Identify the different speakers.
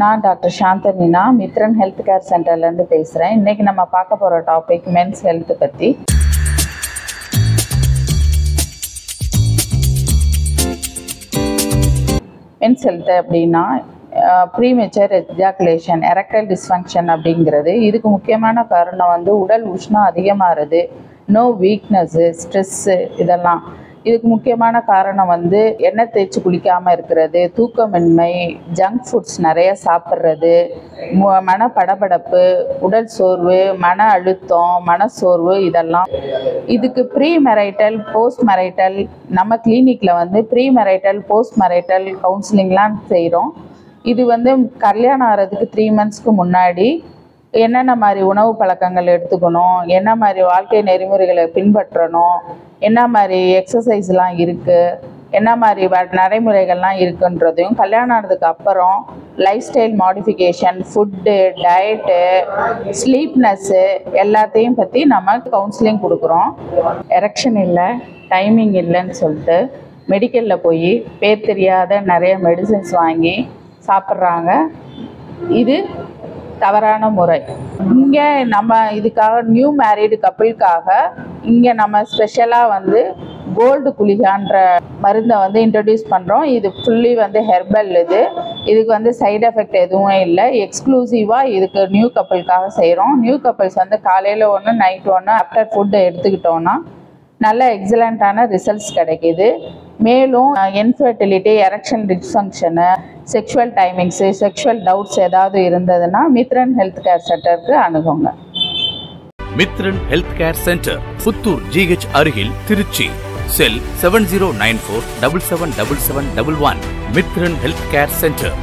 Speaker 1: நான் doctor சாந்தனினா Mithran health care சென்டர்லேருந்து பேசுகிறேன். இன்றைக்கி நம்ம பார்க்க போகிற டாபிக் மென்ஸ் ஹெல்த் பற்றி. மென்ஸ் ஹெல்த் அப்படின்னா ப்ரீமெச்சர் எஜாகுலேஷன், எரெக்டைல் டிஸ்ஃபங்க்ஷன் அப்படிங்கிறது. இதுக்கு முக்கியமான காரணம் உடல் உஷ்ணம் அதிகமாகிறது, நோ வீக்னஸ்ஸு, ஸ்ட்ரெஸ்ஸு. இதெல்லாம் இதுக்கு முக்கியமான காரணம் எண்ணெய் தேய்ச்சி குளிக்காமல் இருக்கிறது, தூக்கமின்மை, ஜங்க் ஃபுட்ஸ் நிறைய சாப்பிட்றது, மன படபடப்பு, உடல் சோர்வு, மன அழுத்தம், மனசோர்வு. இதெல்லாம் இதுக்கு ப்ரீ மெரைட்டல், போஸ்ட் மெரைட்டல், நம்ம கிளினிக்கில் ப்ரீ மெரைட்டல், போஸ்ட் மெரைட்டல் கவுன்சிலிங்லாம் செய்கிறோம். இது கல்யாணம் ஆகிறதுக்கு 3 monthsக்கு முன்னாடி என்னென்ன மாதிரி உணவு பழக்கங்கள் எடுத்துக்கணும், என்ன மாதிரி வாழ்க்கை நெறிமுறைகளை பின்பற்றணும், என்ன மாதிரி எக்ஸசைஸ்லாம் இருக்குது, என்ன மாதிரி நடைமுறைகள்லாம் இருக்குன்றதையும், கல்யாணம் ஆனதுக்கு அப்புறம் life style modification, food, diet, sleepness எல்லாத்தையும் பற்றி நம்ம கவுன்சிலிங் கொடுக்குறோம். எரெக்ஷன் இல்லை, டைமிங் இல்லைன்னு சொல்லிட்டு மெடிக்கலில் போய் பேர் தெரியாத நிறைய மெடிசின்ஸ் வாங்கி சாப்பிட்றாங்க. இது தவறான முறை. இங்கே நம்ம இதுக்காக நியூ மேரீடு கப்பிள்காக இங்கே நம்ம ஸ்பெஷலாக கோல்டு குளிகான்ற மருந்தை இன்ட்ரடியூஸ் பண்ணுறோம். இது ஃபுல்லி ஹெர்பல். இதுக்கு சைடு எஃபெக்ட் எதுவும் இல்லை. எக்ஸ்க்ளூசிவாக இதுக்கு நியூ கப்பிள்காக செய்கிறோம். நியூ கப்பிள்ஸ் காலையில் ஒன்று, நைட் ஒன்று, ஆஃப்டர் ஃபுட்டு எடுத்துக்கிட்டோன்னா நல்ல எக்ஸலண்ட்டான ரிசல்ட்ஸ் கிடைக்கிது. மேலும் infertility, erection dysfunction, sexual timings, sexual doubts ஏதாவது இருந்ததுன்னா மித்ரன் ஹெல்த் கேர் சென்டருக்கு அணுகுங்க.
Speaker 2: Mithran health care center, Puthur GH அருகில், Trichy. Cell 7094777711. Mithran health care centre.